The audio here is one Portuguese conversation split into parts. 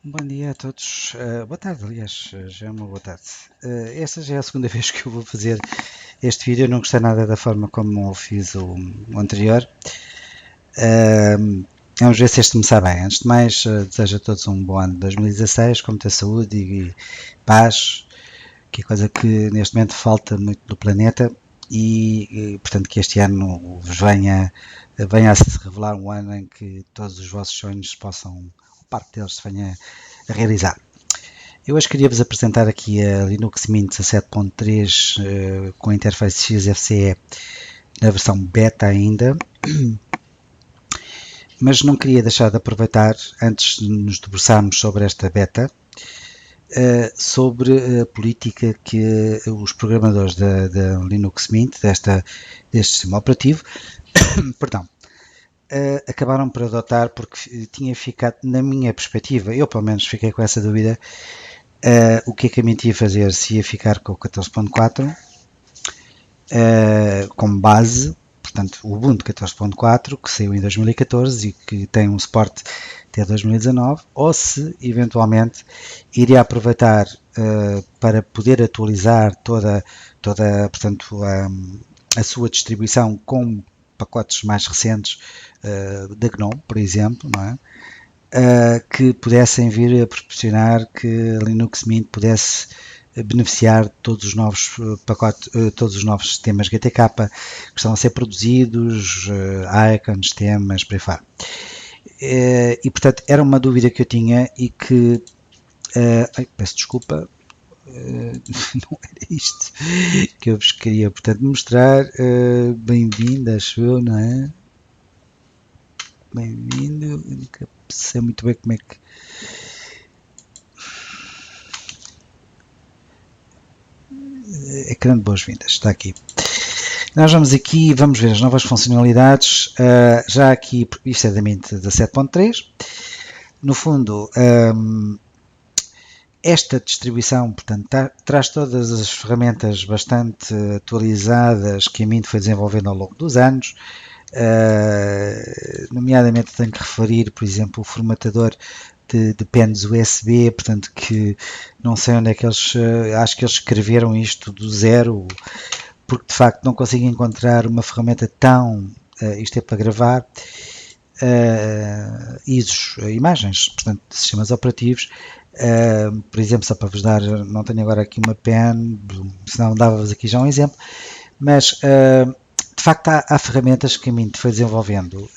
Bom dia a todos. Boa tarde, aliás, já é uma boa tarde. Esta já é a segunda vez que eu vou fazer este vídeo. Eu não gostei nada da forma como eu fiz o anterior. Vamos ver se este me sai bem. Antes de mais, desejo a todos um bom ano de 2016, com muita saúde e paz, que é coisa que neste momento falta muito no planeta. Portanto, que este ano vos venha a se revelar um ano em que todos os vossos sonhos possam, parte deles, se venha a realizar. Eu hoje queria vos apresentar aqui a Linux Mint 17.3 com a interface XFCE na versão beta ainda, mas não queria deixar de aproveitar, antes de nos debruçarmos sobre esta beta, sobre a política que os programadores da Linux Mint, deste sistema operativo, perdão, acabaram por adotar, porque tinha ficado, na minha perspectiva, eu pelo menos fiquei com essa dúvida, o que é que a Mint ia fazer, se ia ficar com o 14.4 como base, portanto o Ubuntu 14.4 que saiu em 2014 e que tem um suporte até 2019, ou se eventualmente iria aproveitar para poder atualizar portanto, a sua distribuição com pacotes mais recentes da GNOME, por exemplo, não é? Que pudessem vir a proporcionar que a Linux Mint pudesse beneficiar de todos os novos pacotes, todos os novos sistemas GTK que estão a ser produzidos, icons, temas, por aí fora. E portanto era uma dúvida que eu tinha e que peço desculpa, não era isto que eu vos queria portanto mostrar. Bem-vindo, acho eu, não é? Bem-vindo, nunca sei muito bem como é que ecrã de boas-vindas, está aqui. Nós vamos aqui, vamos ver as novas funcionalidades, já aqui, isto é da Mint 17.3, no fundo, esta distribuição, portanto, traz todas as ferramentas bastante atualizadas que a Mint foi desenvolvendo ao longo dos anos, nomeadamente tenho que referir, por exemplo, o formatador de pens USB, portanto que não sei onde é que eles, acho que eles escreveram isto do zero, porque de facto não consigo encontrar uma ferramenta tão, isto é para gravar, ISOs, imagens, portanto, de sistemas operativos. Por exemplo, só para vos dar, não tenho agora aqui uma pen, senão dava-vos aqui já um exemplo, mas de facto há ferramentas que a Mint foi desenvolvendo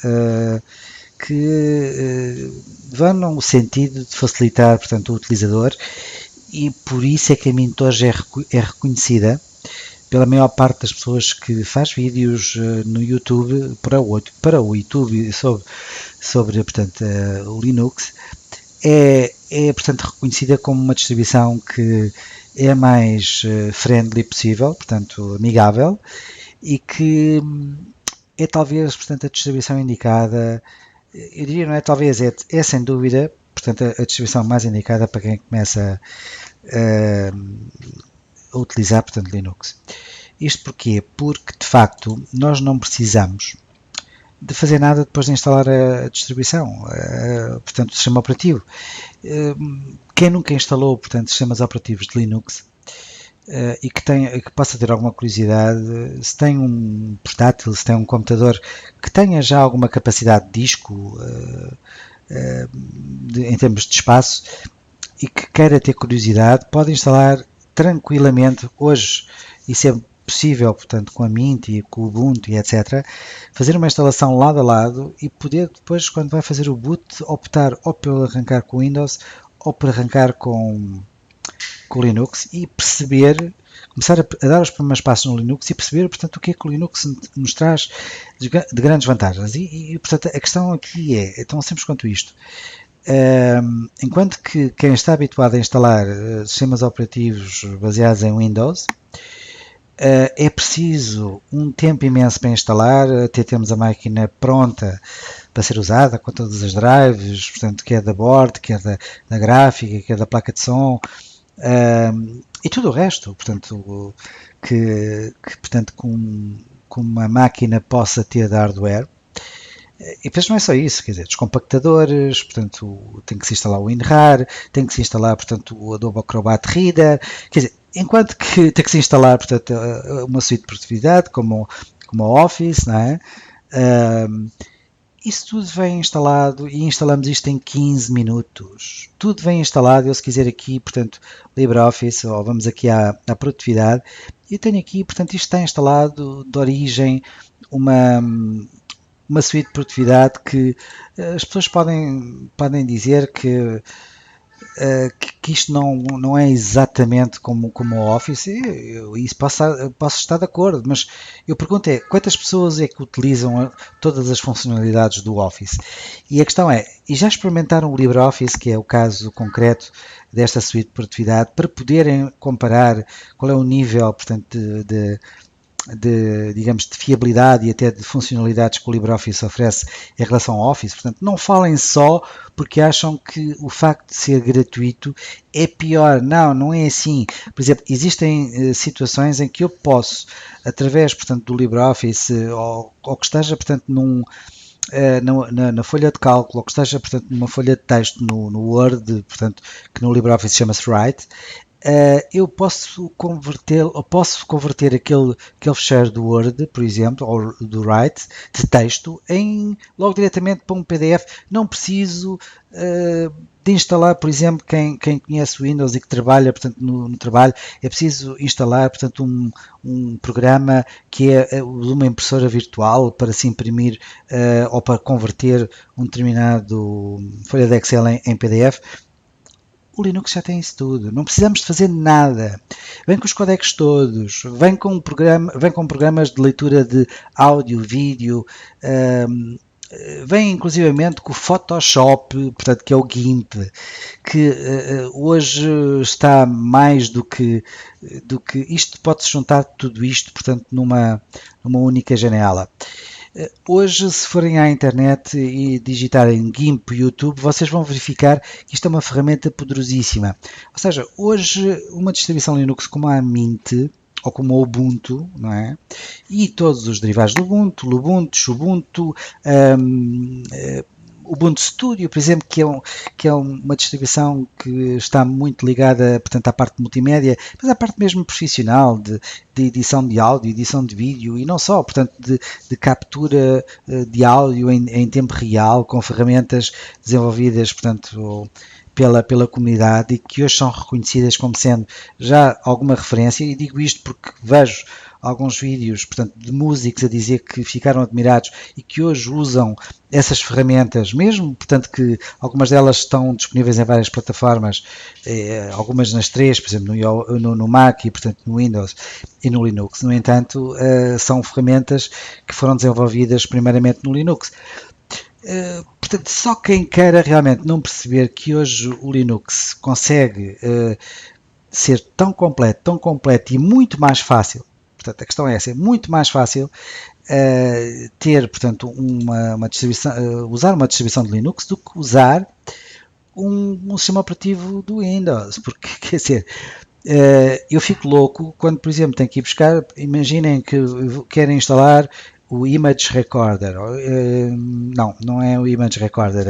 que vão no sentido de facilitar, portanto, o utilizador, e por isso é que a Mint hoje é reconhecida pela maior parte das pessoas que faz vídeos no YouTube, para o YouTube sobre portanto, o Linux, portanto reconhecida como uma distribuição que é a mais friendly possível, portanto amigável, e que é talvez, portanto, a distribuição indicada, eu diria, não é talvez, é sem dúvida, portanto, a distribuição mais indicada para quem começa a utilizar, portanto, Linux. Isto porquê? Porque, de facto, nós não precisamos de fazer nada depois de instalar a distribuição, portanto, o sistema operativo. Quem nunca instalou, portanto, sistemas operativos de Linux e que possa ter alguma curiosidade, se tem um portátil, se tem um computador que tenha já alguma capacidade de disco em termos de espaço e que queira ter curiosidade, pode instalar tranquilamente hoje, isso é possível, portanto, com a Mint e com o Ubuntu e etc., fazer uma instalação lado a lado e poder depois, quando vai fazer o boot, optar ou por arrancar com o Windows ou por arrancar com o Linux e perceber, começar a dar os primeiros passos no Linux e perceber, portanto, o que é que o Linux nos traz de grandes vantagens. Portanto, a questão aqui é tão simples quanto isto. Enquanto que quem está habituado a instalar sistemas operativos baseados em Windows, é preciso um tempo imenso para instalar, até temos a máquina pronta para ser usada, com todas as drives, portanto, quer da board, quer da gráfica, quer da placa de som, e tudo o resto, portanto, portanto com uma máquina possa ter de hardware. E depois não é só isso, quer dizer, descompactadores, portanto, tem que se instalar o WinRAR, tem que se instalar, portanto, o Adobe Acrobat Reader, quer dizer, enquanto que tem que se instalar, portanto, uma suite de produtividade, como o Office, não é? Um, Isso tudo vem instalado e instalamos isto em 15 minutos. Tudo vem instalado. Eu, se quiser aqui, portanto, LibreOffice, ou vamos aqui à produtividade, eu tenho aqui, portanto, isto está instalado de origem uma, uma suíte de produtividade que as pessoas podem dizer que isto não é exatamente como o Office, isso posso estar de acordo, mas eu pergunto é, quantas pessoas é que utilizam todas as funcionalidades do Office? E a questão é, e já experimentaram o LibreOffice, que é o caso concreto desta suíte de produtividade, para poderem comparar qual é o nível, portanto, digamos, de fiabilidade e até de funcionalidades que o LibreOffice oferece em relação ao Office. Portanto, não falem só porque acham que o facto de ser gratuito é pior. Não, não é assim. Por exemplo, existem situações em que eu posso, através, portanto, do LibreOffice, ou que esteja, portanto, na folha de cálculo, ou que esteja, portanto, numa folha de texto no Word, portanto, que no LibreOffice chama-se Write, eu posso converter aquele fecheiro do Word, por exemplo, ou do Write, de texto, logo diretamente para um PDF. Não preciso de instalar, por exemplo, quem conhece o Windows e que trabalha, portanto, no trabalho, é preciso instalar, portanto, um programa que é uma impressora virtual para se imprimir ou para converter um determinado folha de Excel em PDF. O Linux já tem isso tudo, não precisamos de fazer nada. Vem com os codecs todos, vem com programas de leitura de áudio, vídeo, um, vem inclusivamente com o Photoshop, portanto, que é o GIMP, que hoje está mais do que isto, pode-se juntar tudo isto, portanto, numa única janela. Hoje, se forem à internet e digitarem GIMP YouTube, vocês vão verificar que isto é uma ferramenta poderosíssima. Ou seja, hoje uma distribuição Linux como a Mint ou como o Ubuntu, não é? E todos os derivados do Ubuntu, Lubuntu, Xubuntu, um, Ubuntu Studio, por exemplo, que é uma distribuição que está muito ligada, portanto, à parte multimédia, mas à parte mesmo profissional, de edição de áudio, edição de vídeo, e não só, portanto, de captura de áudio em tempo real, com ferramentas desenvolvidas, portanto, pela comunidade e que hoje são reconhecidas como sendo já alguma referência, e digo isto porque vejo alguns vídeos, portanto, de músicos a dizer que ficaram admirados e que hoje usam essas ferramentas, mesmo, portanto, que algumas delas estão disponíveis em várias plataformas, algumas nas três, por exemplo, no Mac e, portanto, no Windows e no Linux. No entanto, são ferramentas que foram desenvolvidas primeiramente no Linux. Portanto, só quem queira realmente não perceber que hoje o Linux consegue ser tão completo e muito mais fácil. Portanto, a questão é essa, é muito mais fácil ter, portanto, uma distribuição, usar uma distribuição de Linux do que usar um sistema operativo do Windows, porque, quer dizer, eu fico louco quando, por exemplo, tenho que ir buscar, imaginem que querem instalar o Image Recorder, não é o Image Recorder,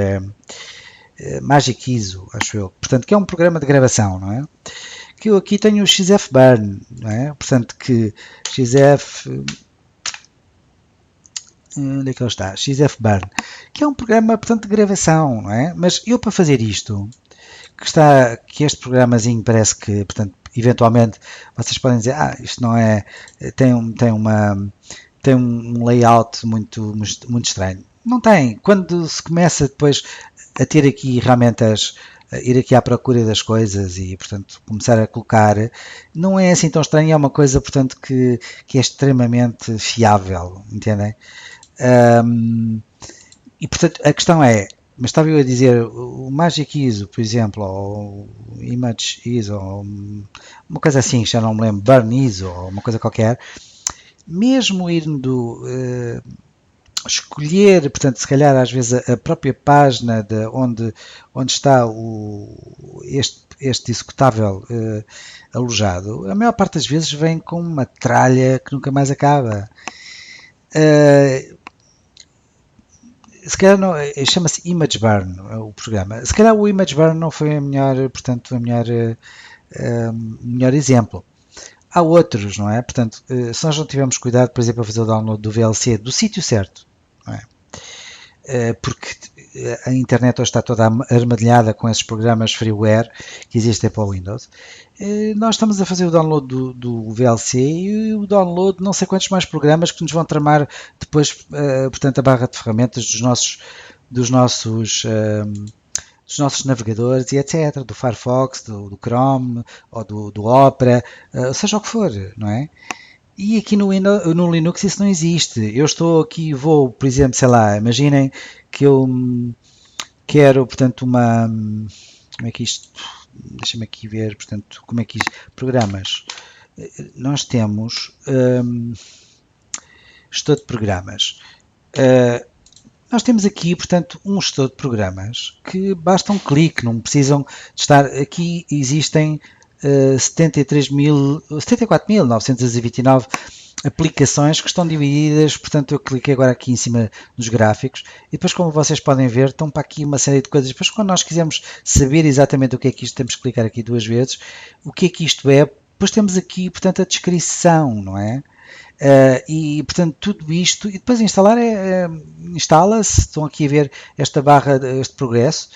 é Magic ISO, acho eu, portanto, que é um programa de gravação, não é? Que eu aqui tenho o XFBurn, não é? Portanto, que XF, onde é que ele está? XFBurn, que é um programa, portanto, de gravação, não é? Mas eu, para fazer isto, que este programazinho parece que, portanto, eventualmente vocês podem dizer, isto não é, tem um layout muito estranho. Não tem. Quando se começa depois a ter aqui ferramentas, a ir aqui à procura das coisas e, portanto, começar a colocar, não é assim tão estranho, é uma coisa, portanto, que é extremamente fiável, entendem? E, portanto, a questão é, mas estava eu a dizer, o Magic ISO, por exemplo, ou o Image ISO, ou uma coisa assim, já não me lembro, Burn ISO, ou uma coisa qualquer, mesmo indo escolher, portanto, se calhar às vezes a própria página de onde está este executável alojado, a maior parte das vezes vem com uma tralha que nunca mais acaba. se calhar não, chama-se Image Burn, o programa. Se calhar o Image Burn não foi a melhor, portanto, melhor exemplo. Há outros, não é? Portanto, se nós não tivermos cuidado, por exemplo, a fazer o download do VLC do sítio certo, não é? Porque a internet hoje está toda armadilhada com esses programas freeware que existem para o Windows. Nós estamos a fazer o download do VLC e o download de não sei quantos mais programas que nos vão tramar depois, portanto, a barra de ferramentas dos nossos navegadores e etc. Do Firefox, do Chrome ou do Opera, seja o que for, não é? E aqui no Linux isso não existe. Eu estou aqui, vou, por exemplo, sei lá, imaginem que eu quero, portanto, como é que isto, deixa-me aqui ver, portanto, como é que isto, programas. Nós temos gestor de programas. Nós temos aqui, portanto, um gestor de programas que basta um clique, não precisam de estar. Aqui existem 74.929 aplicações que estão divididas, portanto eu cliquei agora aqui em cima nos gráficos e depois, como vocês podem ver, estão para aqui uma série de coisas. Depois, quando nós quisermos saber exatamente o que é que isto, temos que clicar aqui duas vezes, o que é que isto é, depois temos aqui, portanto, a descrição, não é? E portanto tudo isto, e depois instalar instala-se, estão aqui a ver esta barra, este progresso,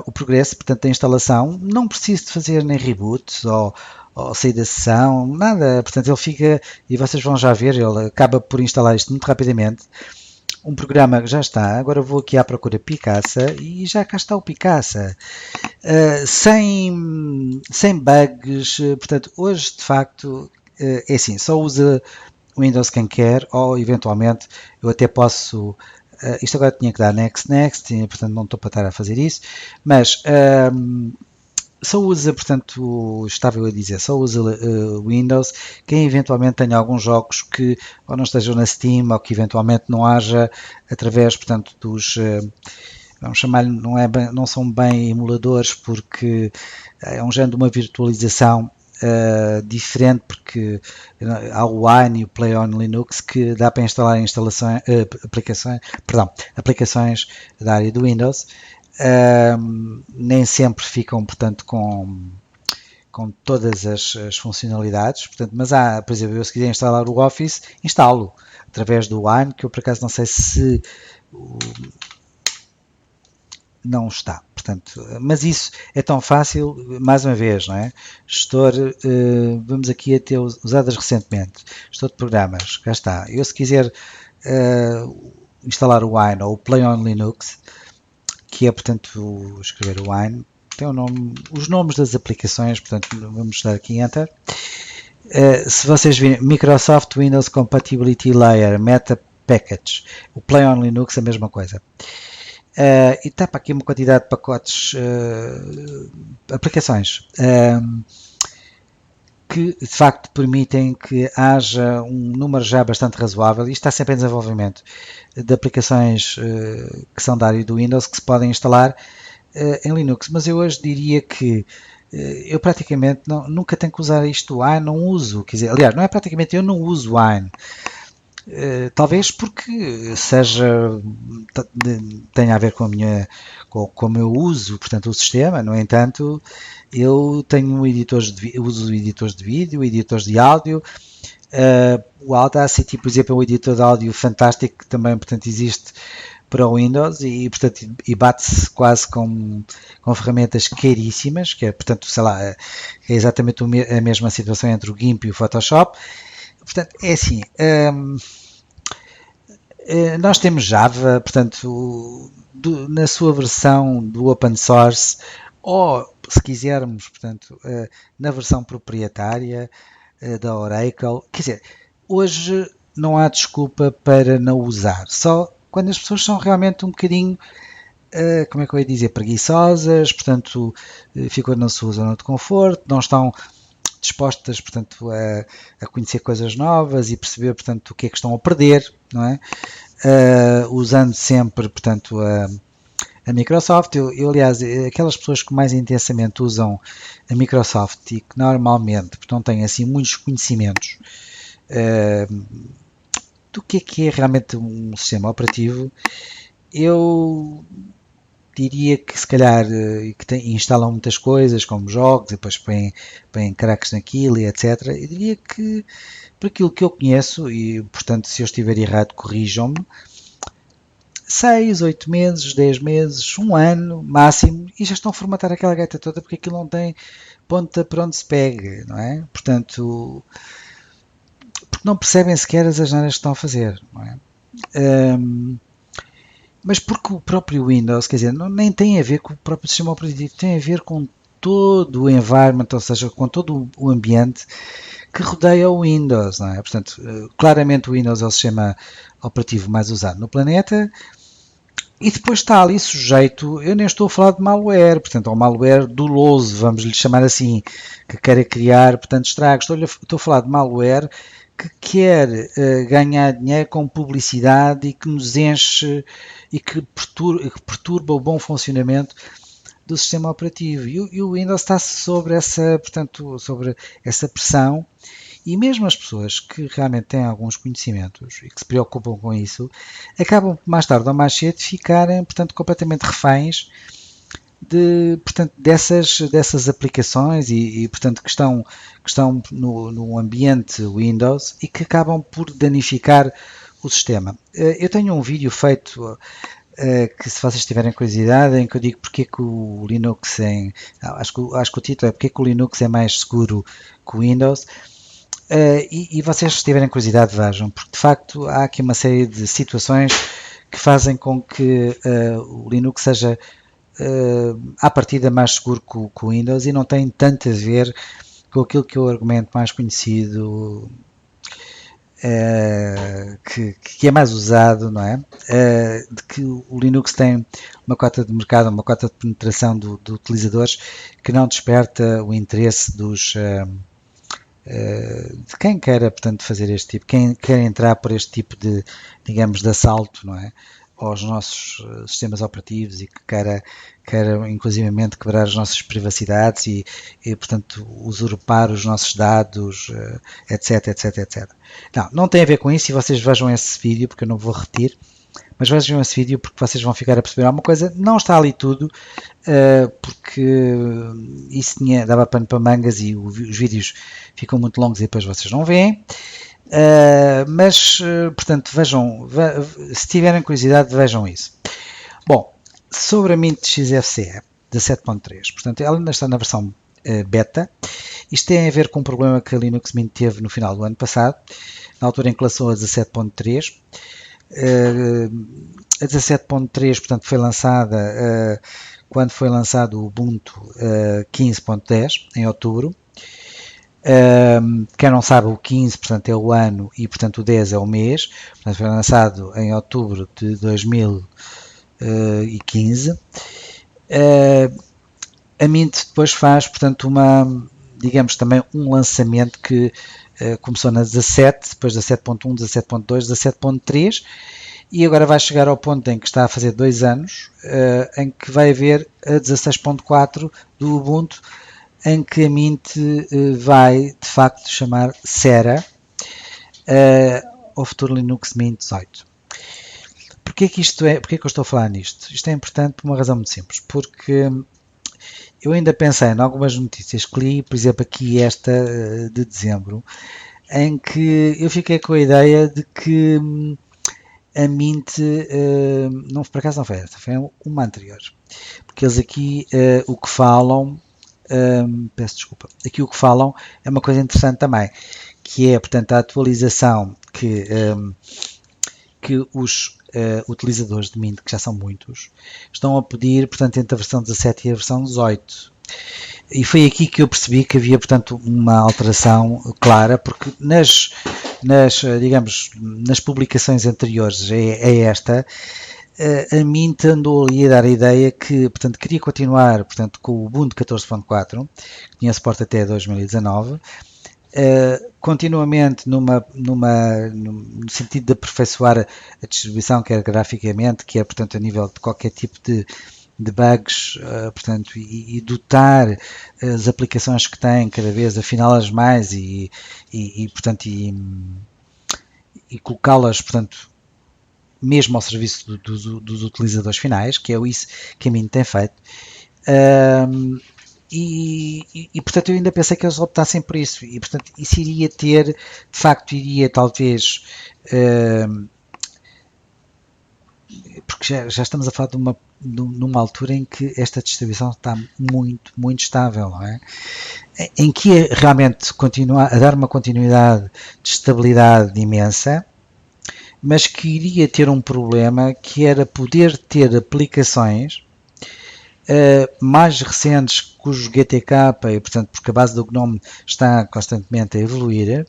o progresso, portanto, da instalação, não preciso de fazer nem reboots ou sair da sessão, nada, portanto ele fica, e vocês vão já ver, ele acaba por instalar isto muito rapidamente. Um programa que já está, agora vou aqui à procura Picasa e já cá está o Picasa, sem bugs, portanto hoje de facto é assim, só usa o Windows quem quer, ou eventualmente eu até posso, isto agora tinha que dar next, e, portanto não estou para estar a fazer isso, mas só usa, portanto, estava eu a dizer, só usa Windows quem eventualmente tenha alguns jogos que ou não estejam na Steam ou que eventualmente não haja através, portanto, dos, vamos chamar-lhe, não são bem emuladores porque é um género de uma virtualização diferente, porque há o Wine e o Play on Linux que dá para instalar aplicações da área do Windows. Nem sempre ficam, portanto, com todas as funcionalidades, portanto, mas há, por exemplo, eu se quiser instalar o Office, instalo através do Wine, que eu por acaso não sei se não está, portanto, mas isso é tão fácil, mais uma vez, não é? Gestor, vamos aqui a ter usadas recentemente, gestor de programas, cá está. Eu se quiser instalar o Wine ou o Play on Linux, que é, portanto, escrever o Wine, tem o nome, os nomes das aplicações, portanto, vamos dar aqui Enter. Se vocês virem, Microsoft Windows Compatibility Layer, Meta Package, o Play on Linux, a mesma coisa. E está para aqui uma quantidade de pacotes, aplicações, que de facto permitem que haja um número já bastante razoável, e está sempre em desenvolvimento, de aplicações que são da área do Windows que se podem instalar em Linux. Mas eu hoje diria que eu praticamente nunca tenho que usar isto do Wine, não uso, quer dizer, aliás, não é praticamente, eu não uso Wine. Talvez porque tenha a ver com como eu uso, portanto, o sistema. No entanto, eu tenho uso editores de vídeo, editores de áudio. O Audacity, por exemplo, é um editor de áudio fantástico que também, portanto, existe para o Windows e portanto, bate-se quase com ferramentas caríssimas, que é, portanto, sei lá, é exatamente a mesma situação entre o GIMP e o Photoshop. Portanto, é assim, nós temos Java, portanto, na sua versão do open source, ou se quisermos, portanto, na versão proprietária da Oracle. Quer dizer, hoje não há desculpa para não usar, só quando as pessoas são realmente um bocadinho, como é que eu ia dizer, preguiçosas, portanto, ficam na sua zona de conforto, não estão dispostas, portanto, a conhecer coisas novas e perceber, portanto, o que é que estão a perder, não é? Usando sempre, portanto, a Microsoft. Eu, aliás, aquelas pessoas que mais intensamente usam a Microsoft e que normalmente não têm assim muitos conhecimentos do que é realmente um sistema operativo, eu diria que se calhar instalam muitas coisas, como jogos, e depois põem craques naquilo e etc. Eu diria que, por aquilo que eu conheço, e portanto se eu estiver errado corrijam-me, 6, 8 meses, 10 meses, um ano máximo, e já estão a formatar aquela gaita toda porque aquilo não tem ponta para onde se pega, não é? Portanto, porque não percebem sequer as asneiras que estão a fazer, não é? Mas porque o próprio Windows, quer dizer, nem tem a ver com o próprio sistema operativo, tem a ver com todo o environment, ou seja, com todo o ambiente que rodeia o Windows, não é? Portanto, claramente o Windows é o sistema operativo mais usado no planeta, e depois está ali sujeito, eu nem estou a falar de malware, portanto, ao malware doloso, vamos lhe chamar assim, que quer criar, portanto, estragos. Estou a falar de malware que quer ganhar dinheiro com publicidade e que nos enche e que perturba o bom funcionamento do sistema operativo. E o Windows está sobre essa, portanto, sobre essa pressão, e mesmo as pessoas que realmente têm alguns conhecimentos e que se preocupam com isso, acabam mais tarde ou mais cedo ficarem, portanto, completamente reféns portanto, dessas aplicações portanto, que estão no ambiente Windows e que acabam por danificar o sistema. Eu tenho um vídeo feito que, se vocês tiverem curiosidade, em que eu digo porque é que o Linux acho que o título é porque é que o Linux é mais seguro que o Windows. E vocês, se tiverem curiosidade, vejam, porque de facto há aqui uma série de situações que fazem com que o Linux seja à partida mais seguro que o Windows, e não tem tanto a ver com aquilo que é o argumento mais conhecido, que é mais usado, não é? De que o Linux tem uma cota de mercado, uma cota de penetração de utilizadores que não desperta o interesse de quem queira, portanto, fazer este tipo, quem quer entrar por este tipo de, digamos, de assalto, não é? Aos nossos sistemas operativos e que queira inclusivamente quebrar as nossas privacidades portanto, usurpar os nossos dados, etc, etc, etc. Não tem a ver com isso, e vocês vejam esse vídeo, porque eu não vou repetir, mas vejam esse vídeo porque vocês vão ficar a perceber alguma coisa. Não está ali tudo, porque isso dava pano para mangas e os vídeos ficam muito longos e depois vocês não veem. Portanto, vejam, se tiverem curiosidade, vejam isso. Bom, sobre a Mint XFCE 17.3, portanto, ela ainda está na versão beta. Isto tem a ver com um problema que a Linux Mint teve no final do ano passado, na altura em que lançou a 17.3. A 17.3, portanto, foi lançada quando foi lançado o Ubuntu 15.10, em outubro. Quem não sabe, o 15, portanto, é o ano e, portanto, o 10 é o mês. Portanto, foi lançado em outubro de 2015. A Mint depois faz, portanto, digamos, também um lançamento que começou na 17, depois 17.1, 17.2, 17.3, e agora vai chegar ao ponto em que está a fazer 2 anos, em que vai haver a 16.4 do Ubuntu, em que a Mint vai, de facto, chamar Sera ao futuro Linux Mint 18. Porquê que eu estou a falar nisto? Isto é importante por uma razão muito simples, porque eu ainda pensei em algumas notícias que li, por exemplo, aqui esta de dezembro, em que eu fiquei com a ideia de que a Mint, não, por acaso não foi esta, foi uma anterior, porque eles aqui o que falam, peço desculpa, aqui o que falam é uma coisa interessante também, que é, portanto, a atualização que os utilizadores de Mint, que já são muitos, estão a pedir, portanto, entre a versão 17 e a versão 18. E foi aqui que eu percebi que havia, portanto, uma alteração clara, porque digamos, nas publicações anteriores a esta, a Mint andou ali a dar a ideia que, portanto, queria continuar, portanto, com o Ubuntu 14.4, que tinha suporte até 2019, continuamente no sentido de aperfeiçoar a distribuição, quer graficamente, quer, portanto, a nível de qualquer tipo de bugs, portanto, e dotar as aplicações que têm cada vez, afiná-las mais portanto, e colocá-las, portanto, mesmo ao serviço dos utilizadores finais, que é isso que a Mint tem feito. Portanto, eu ainda pensei que eles optassem por isso, e portanto, isso iria ter, de facto, iria talvez, porque já estamos a falar numa altura em que esta distribuição está muito, muito estável, não é? Em que realmente continua a dar uma continuidade de estabilidade imensa, mas que iria ter um problema, que era poder ter aplicações mais recentes cujo GTK, e, portanto, porque a base do GNOME está constantemente a evoluir,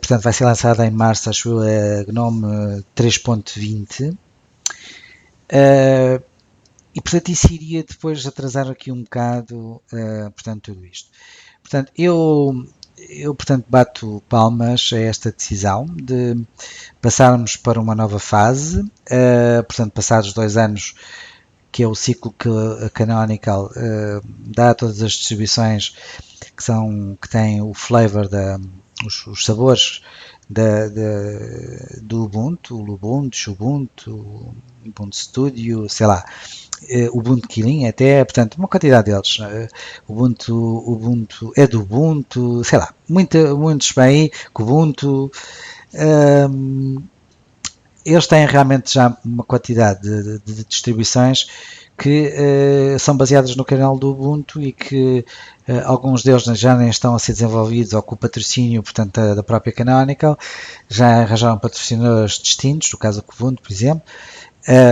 portanto vai ser lançada em março, acho eu, a GNOME 3.20, e portanto isso iria depois atrasar aqui um bocado, portanto, tudo isto. Portanto, eu portanto bato palmas a esta decisão de passarmos para uma nova fase, portanto passados 2 anos, que é o ciclo que a Canonical dá a todas as distribuições que têm o flavor, os sabores do Ubuntu, o Ubuntu, Ubuntu, Ubuntu Studio, sei lá, Ubuntu Kylin até, portanto, uma quantidade deles. Ubuntu é do Ubuntu, sei lá, muitos bem, Kubuntu. Eles têm realmente já uma quantidade de distribuições que são baseadas no canal do Ubuntu e que alguns deles já nem estão a ser desenvolvidos ou com o patrocínio, portanto, da própria Canonical, já arranjaram patrocinadores distintos, no caso do Ubuntu, por exemplo,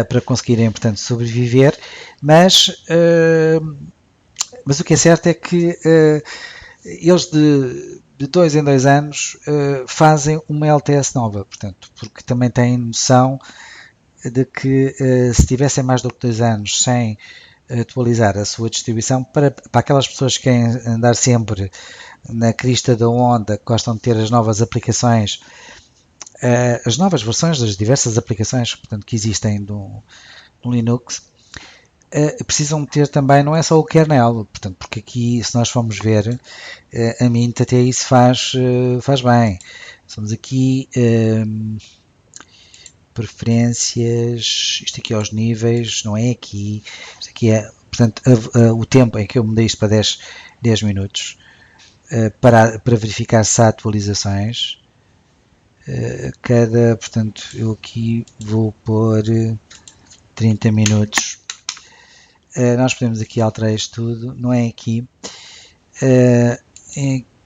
para conseguirem, portanto, sobreviver, mas o que é certo é que eles de 2 em 2 anos fazem uma LTS nova, portanto, porque também têm noção de que se tivessem mais do que 2 anos sem atualizar a sua distribuição, para aquelas pessoas que querem andar sempre na crista da onda, que gostam de ter as novas aplicações, as novas versões das diversas aplicações, portanto, que existem no Linux, precisam ter também, não é só o kernel, portanto, porque aqui, se nós formos ver, a Mint até isso faz bem. Somos aqui preferências, isto aqui aos níveis, não é aqui, isto aqui é, portanto, o tempo em que eu mudei isto para 10 minutos, para verificar se há atualizações, portanto, eu aqui vou pôr 30 minutos. Nós podemos aqui alterar isto tudo, não é aqui.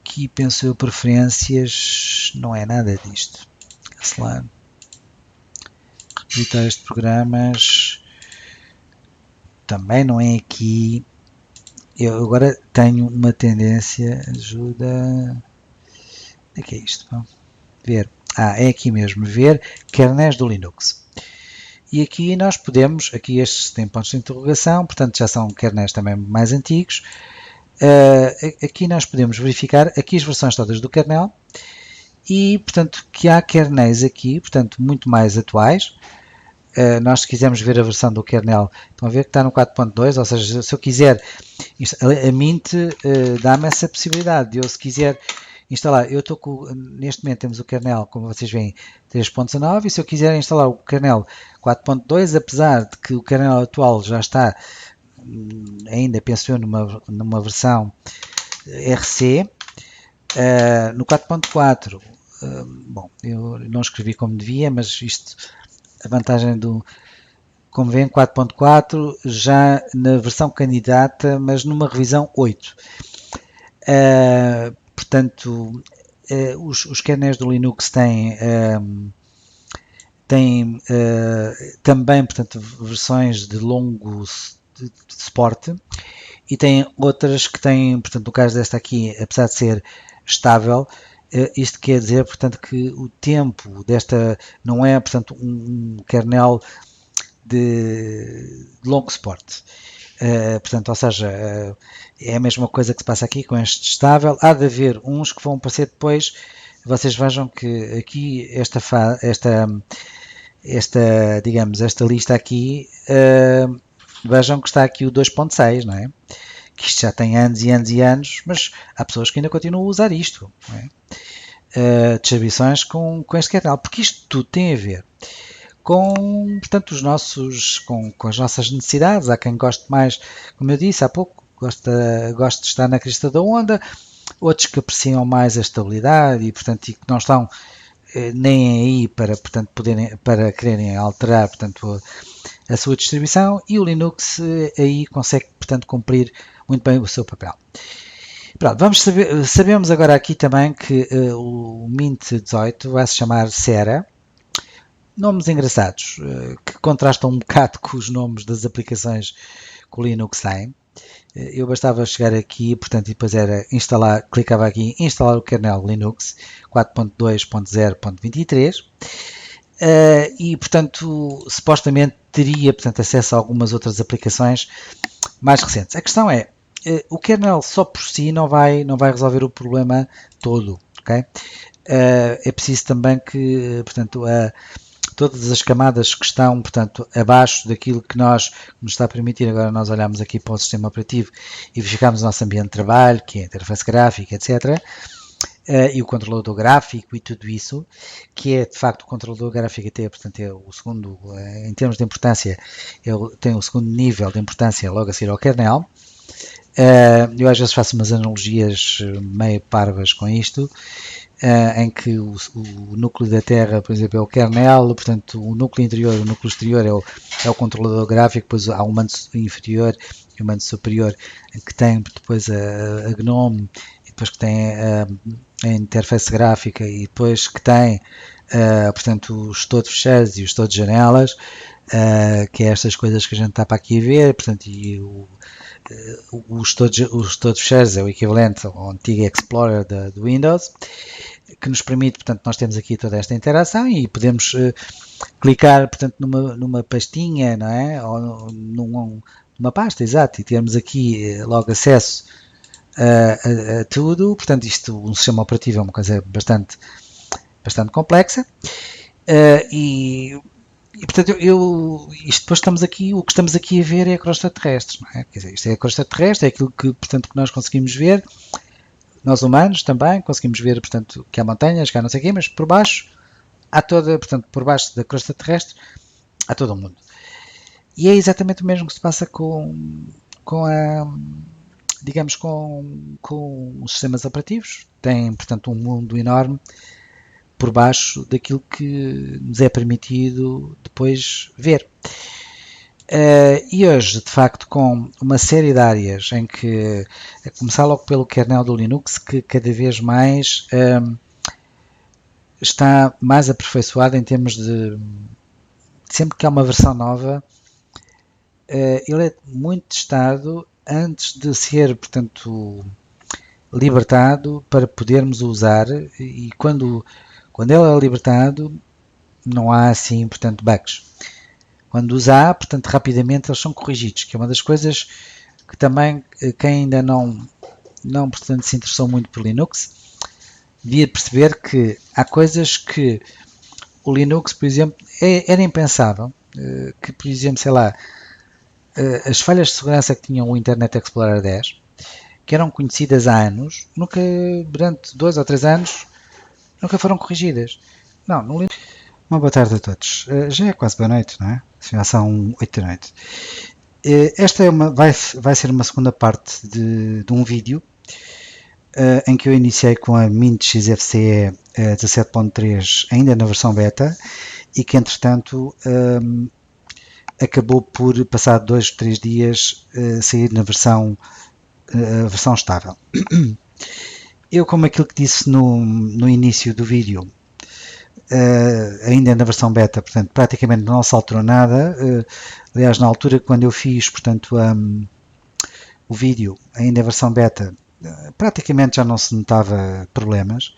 Aqui penso eu preferências, não é nada disto. Cancelar. Editar este programas, também não é aqui. Eu agora tenho uma tendência, ajuda. O que é isto? Vamos ver. É aqui mesmo, ver kernels do Linux. E aqui nós podemos, aqui estes têm pontos de interrogação, portanto já são kernels também mais antigos. Aqui nós podemos verificar aqui as versões todas do kernel e, portanto, que há kernels aqui, portanto, muito mais atuais. Nós, se quisermos ver a versão do kernel, estão a ver que está no 4.2, ou seja, se eu quiser, a Mint dá-me essa possibilidade de eu, se quiser instalar, eu estou com, neste momento temos o kernel, como vocês veem, 3.19, e se eu quiser instalar o kernel 4.2, apesar de que o kernel atual já está, ainda penso eu, numa versão RC, no 4.4, bom, eu não escrevi como devia, mas isto, a vantagem do, como vêem, 4.4 já na versão candidata, mas numa revisão 8. Portanto, os kernels do Linux têm também, portanto, versões de longo de suporte e tem outras que têm, portanto, no caso desta aqui, apesar de ser estável, isto quer dizer, portanto, que o tempo desta não é, portanto, um kernel de longo suporte. Portanto, ou seja, é a mesma coisa que se passa aqui com este estável. Há de haver uns que vão aparecer depois. Vocês vejam que aqui digamos, esta lista aqui, vejam que está aqui o 2.6, não é? Que isto já tem anos e anos e anos, mas há pessoas que ainda continuam a usar isto, não é? distribuições com este kernel, porque isto tudo tem a ver com, portanto, com as nossas necessidades. Há quem goste mais, como eu disse há pouco, gosta de estar na crista da onda, outros que apreciam mais a estabilidade e, portanto, e que não estão nem aí para, portanto, para quererem alterar, portanto, a sua distribuição, e o Linux aí consegue, portanto, cumprir muito bem o seu papel. Pronto, sabemos agora aqui também que o Mint 18 vai se chamar Sera. Nomes engraçados, que contrastam um bocado com os nomes das aplicações que o Linux tem. Eu bastava chegar aqui, portanto, e depois era instalar, clicava aqui em instalar o kernel Linux 4.2.0.23 e, portanto, supostamente teria, portanto, acesso a algumas outras aplicações mais recentes. A questão é, o kernel só por si não vai resolver o problema todo, ok? É preciso também que, portanto, todas as camadas que estão, portanto, abaixo daquilo que nos está a permitir. Agora nós olhamos aqui para o sistema operativo e verificamos o nosso ambiente de trabalho, que é a interface gráfica, etc. E o controlador gráfico e tudo isso, que é de facto o controlador gráfico até, portanto, é o segundo, em termos de importância, tem o segundo nível de importância logo a seguir ao kernel. Eu às vezes faço umas analogias meio parvas com isto, em que o núcleo da Terra, por exemplo, é o kernel, portanto, o núcleo interior, o núcleo exterior é o controlador gráfico, depois há o mando inferior e o mando superior, que tem depois a GNOME, e depois que tem a interface gráfica, e depois que tem, portanto, o gestor de fecheiros e o gestor de janelas, que é estas coisas que a gente está para aqui a ver, portanto, e o gestor de fecheiros é o equivalente ao antigo Explorer do Windows, que nos permite, portanto, nós temos aqui toda esta interação e podemos clicar, portanto, numa pastinha, não é? Ou numa pasta, exato, e termos aqui logo acesso a tudo. Portanto, um sistema operativo é uma coisa bastante complexa. E portanto, isto depois o que estamos aqui a ver é a crosta terrestre, não é? Quer dizer, isto é a crosta terrestre, é aquilo que, portanto, que nós conseguimos ver, nós humanos também conseguimos ver, portanto, que há montanhas, que há não sei o quê, mas por baixo há portanto, por baixo da crosta terrestre há todo o mundo. E é exatamente o mesmo que se passa com digamos, com os sistemas operativos. Tem, portanto, um mundo enorme por baixo daquilo que nos é permitido depois ver. E hoje, de facto, com uma série de áreas em que, a começar logo pelo kernel do Linux, que cada vez mais está mais aperfeiçoado em termos de sempre que há uma versão nova, ele é muito testado antes de ser, portanto, libertado para podermos usar, e quando ele é libertado não há assim, portanto, bugs. Quando os há, portanto, rapidamente eles são corrigidos, que é uma das coisas que também quem ainda não portanto, se interessou muito por Linux, devia perceber que há coisas que o Linux, por exemplo, era impensável, que, por exemplo, sei lá, as falhas de segurança que tinham o Internet Explorer 10, que eram conhecidas há anos, nunca, durante 2 ou 3 anos, nunca foram corrigidas. Não, no Linux. Uma boa tarde a todos. Já é quase boa noite, não é? Já são 8 da noite. Esta vai ser uma segunda parte de um vídeo em que eu iniciei com a Mint XFCE 17.3 ainda na versão beta e que entretanto acabou por passar 2 ou 3 dias sair na versão estável. Eu, como aquilo que disse no início do vídeo, ainda na versão beta, portanto, praticamente não se alterou nada. Aliás, na altura quando eu fiz, portanto, o vídeo, ainda a versão beta, praticamente já não se notava problemas.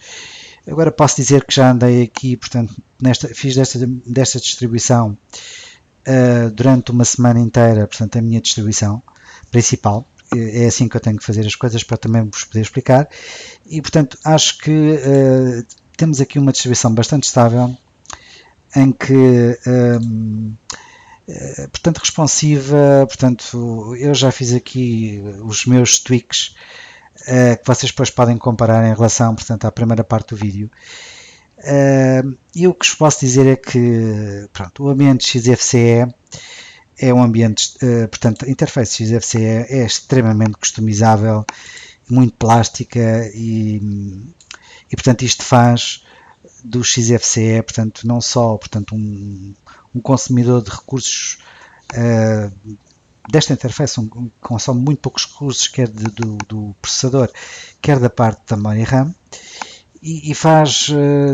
Agora posso dizer que já andei aqui, portanto, fiz desta distribuição durante uma semana inteira, portanto, a minha distribuição principal. É assim que eu tenho que fazer as coisas para também vos poder explicar. E, portanto, acho que temos aqui uma distribuição bastante estável, em que, portanto, responsiva, portanto, eu já fiz aqui os meus tweaks que vocês depois podem comparar em relação, portanto, à primeira parte do vídeo. E o que vos posso dizer é que, pronto, o ambiente XFCE é um ambiente, portanto, a interface XFCE é extremamente customizável, muito plástica e portanto, isto faz do XFCE, portanto, não só, portanto, um consumidor de recursos desta interface, consome muito poucos recursos, quer do processador, quer da parte da memória RAM, e faz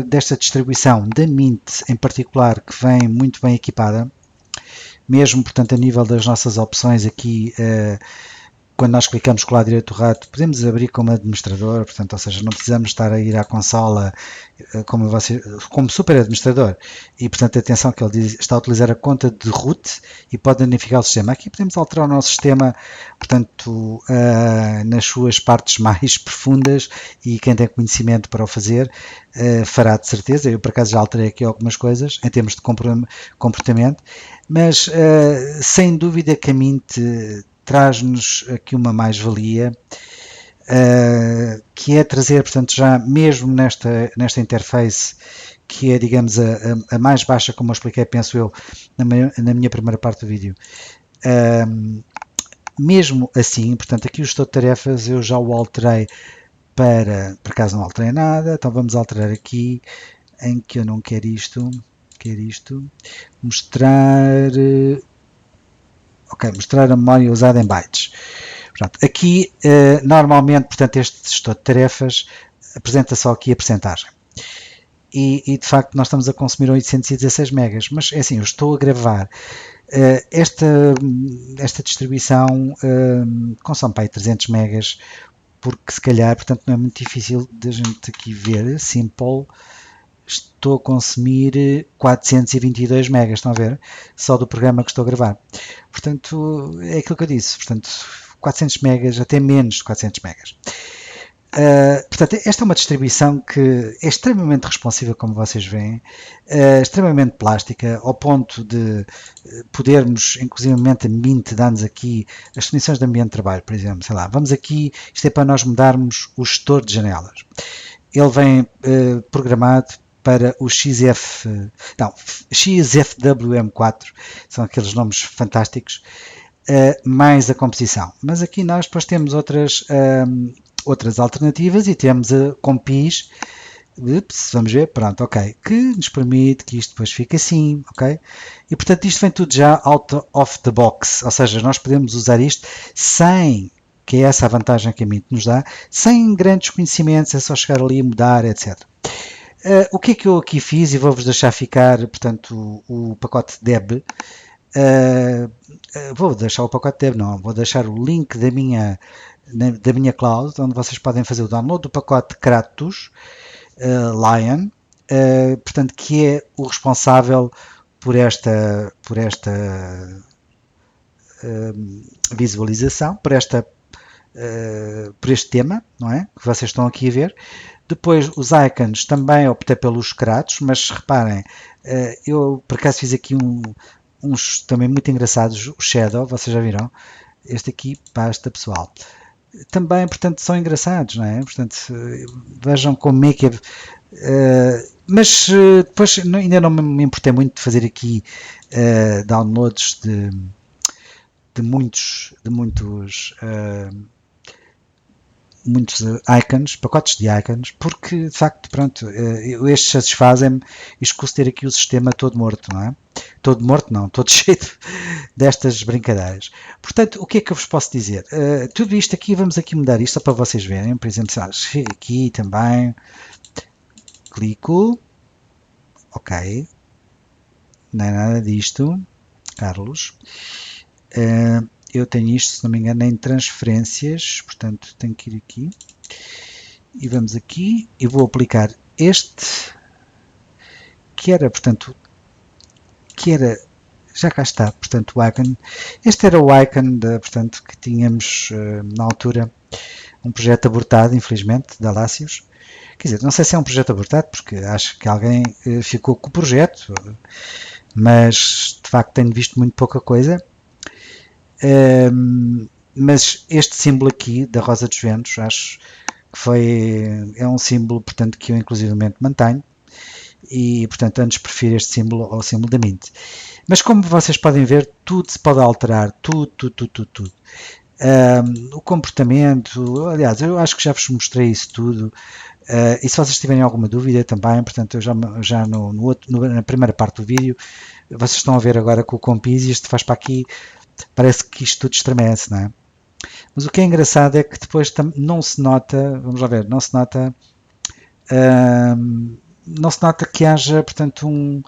desta distribuição da Mint em particular, que vem muito bem equipada, mesmo, portanto, a nível das nossas opções aqui, quando nós clicamos com o lado direito do rato, podemos abrir como administrador, portanto, ou seja, não precisamos estar a ir à consola como super administrador. E, portanto, atenção que ele diz, está a utilizar a conta de root e pode danificar o sistema. Aqui podemos alterar o nosso sistema, portanto, nas suas partes mais profundas, e quem tem conhecimento para o fazer fará de certeza. Eu, por acaso, já alterei aqui algumas coisas em termos de comportamento, mas sem dúvida que a Mint traz-nos aqui uma mais-valia, que é trazer, portanto, já mesmo nesta interface, que é, digamos, a mais baixa, como eu expliquei, penso eu, na minha primeira parte do vídeo. Mesmo assim, portanto, aqui o gestor de tarefas eu já o alterei por acaso não alterei nada, então vamos alterar aqui, em que eu não quero isto, mostrar... Ok, mostrar a memória usada em bytes. Portanto, aqui, normalmente, portanto, este gestor de tarefas apresenta só aqui a percentagem. E de facto, nós estamos a consumir 816 megas, mas é assim, eu estou a gravar. Esta distribuição consome para aí 300 megas, porque se calhar, portanto, não é muito difícil de a gente aqui ver. Simple, estou a consumir 422 megas, estão a ver? Só do programa que estou a gravar. Portanto, é aquilo que eu disse, portanto, 400 megas, até menos de 400 megas. Portanto, esta é uma distribuição que é extremamente responsiva, como vocês veem, extremamente plástica, ao ponto de podermos, inclusivamente a Mint dá-nos aqui as definições de ambiente de trabalho, por exemplo, sei lá, vamos aqui, isto é para nós mudarmos o gestor de janelas. Ele vem programado para o XFWM4, são aqueles nomes fantásticos, mais a composição. Mas aqui nós depois temos outras alternativas, e temos a compis, vamos ver, pronto, ok, que nos permite que isto depois fique assim, ok? E portanto isto vem tudo já out of the box, ou seja, nós podemos usar isto sem, que é essa a vantagem que a Mint nos dá, sem grandes conhecimentos, é só chegar ali e mudar, etc. O que é que eu aqui fiz, e vou-vos deixar ficar, portanto, o pacote DEB. Vou deixar o pacote DEB, não, vou deixar o link da minha cloud, onde vocês podem fazer o download do pacote Kratos Lion, portanto, que é o responsável por esta visualização, por este tema, não é? Que vocês estão aqui a ver. Depois os icons também optei pelos Kratos, mas reparem, eu por acaso fiz aqui uns também muito engraçados, o Shadow, vocês já viram? Este aqui, pasta pessoal. Também, portanto, são engraçados, não é? Portanto, vejam como é que é. Mas depois ainda não me importei muito de fazer aqui downloads de muitos icons, pacotes de icons, porque de facto, pronto, estes satisfazem-me e escuso ter aqui o sistema todo morto, não é? Todo morto não, todo cheio destas brincadeiras. Portanto, o que é que eu vos posso dizer? Tudo isto aqui, vamos aqui mudar isto só para vocês verem, por exemplo, chego aqui também, clico, ok, não é nada disto, Carlos. Eu tenho isto, se não me engano, em transferências, portanto tenho que ir aqui e vamos aqui e vou aplicar este, que era, portanto, já cá está, portanto, o icon. Este era o icon, portanto, que tínhamos na altura, um projeto abortado, infelizmente, da Lácios. Quer dizer, não sei se é um projeto abortado, porque acho que alguém ficou com o projeto, mas de facto tenho visto muito pouca coisa. mas este símbolo aqui da Rosa dos Ventos, acho que é um símbolo, portanto, que eu inclusivamente mantenho, e portanto antes prefiro este símbolo ao símbolo da Mint. Mas como vocês podem ver, tudo se pode alterar, tudo. O comportamento, aliás, eu acho que já vos mostrei isso tudo. E se vocês tiverem alguma dúvida também, portanto, eu já na primeira parte do vídeo, vocês estão a ver agora com o Compis, isto faz para aqui, parece que isto tudo estremece, não é? Mas o que é engraçado é que depois não se nota, vamos lá ver, não se nota que haja, portanto, um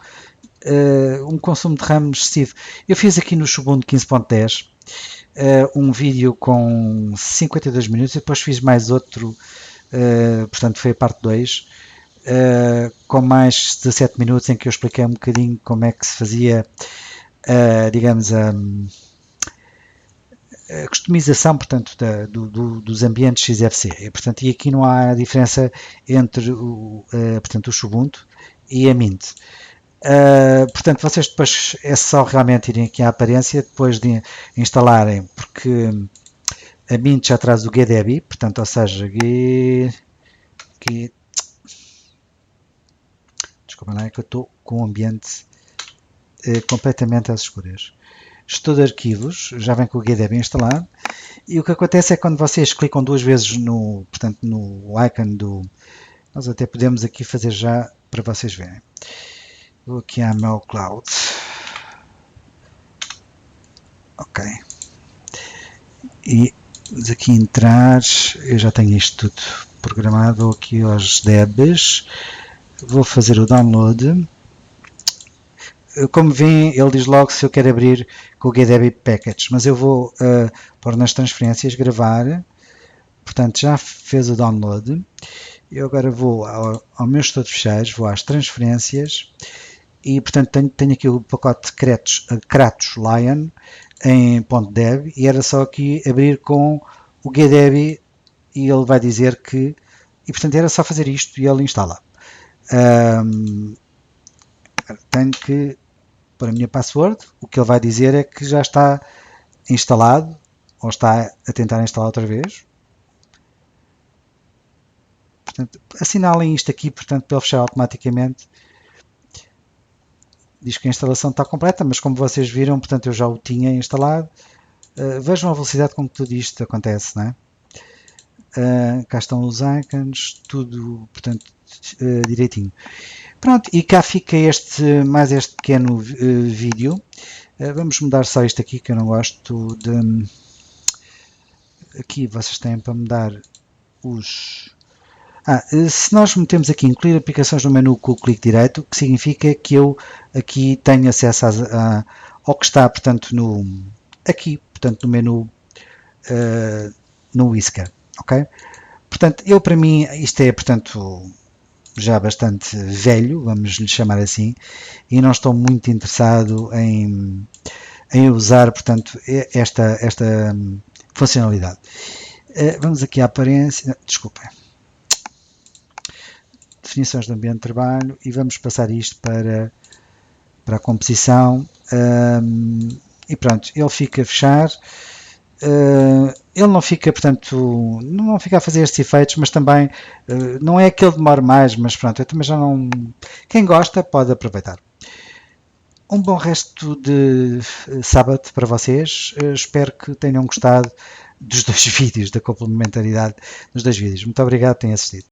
consumo de RAM excessivo. Eu fiz aqui no Ubuntu 15.10 um vídeo com 52 minutos e depois fiz mais outro, portanto foi a parte 2, com mais 17 minutos, em que eu expliquei um bocadinho como é que se fazia, digamos, a customização, portanto, dos ambientes XFC. E, portanto, e aqui não há diferença entre portanto, o Ubuntu e a Mint. Portanto, vocês depois é só realmente irem aqui à aparência, depois de instalarem, porque a Mint já traz o GDB, portanto, ou seja, desculpa, não é que eu estou com o ambiente completamente às escuras. Gestor de arquivos, já vem com o GDB instalado, e o que acontece é que quando vocês clicam duas vezes portanto, no icon do... Nós até podemos aqui fazer já para vocês verem. Vou aqui à meu cloud. Ok. E vamos aqui entrar, eu já tenho isto tudo programado, vou aqui aos debs, vou fazer o download. Como veem, ele diz logo se eu quero abrir com o GDB Package, mas eu vou pôr nas transferências, gravar, portanto já fez o download. Eu agora vou ao meu gestor de fecheiros, vou às transferências e portanto tenho aqui o pacote Kratos Lion em .dev e era só aqui abrir com o GDB e ele vai dizer que, e portanto era só fazer isto e ele instala. Tenho que pôr a minha password, o que ele vai dizer é que já está instalado ou está a tentar instalar outra vez. Portanto, assinalem isto aqui, portanto, para ele fechar automaticamente. Diz que a instalação está completa, mas como vocês viram, portanto, eu já o tinha instalado. Vejam a velocidade com que tudo isto acontece, não é? Cá estão os icons, tudo, portanto, direitinho. Pronto, e cá fica mais este pequeno vídeo. Vamos mudar só isto aqui, que eu não gosto de... Aqui vocês têm para mudar os... se nós metemos aqui incluir aplicações no menu com o clique direito, o que significa que eu aqui tenho acesso ao que está, portanto, aqui, portanto, no menu no Whisker, ok? Portanto, para mim, isto é, portanto, já bastante velho, vamos lhe chamar assim, e não estou muito interessado em usar, portanto, esta funcionalidade. Vamos aqui à aparência, desculpem, definições do ambiente de trabalho e vamos passar isto para a composição e pronto, ele fica a fechar. Ele não fica, portanto, não fica a fazer estes efeitos, mas também não é que ele demore mais, mas pronto, eu também já não... Quem gosta pode aproveitar. Um bom resto de sábado para vocês. Espero que tenham gostado dos dois vídeos, da complementaridade dos dois vídeos. Muito obrigado por terem assistido.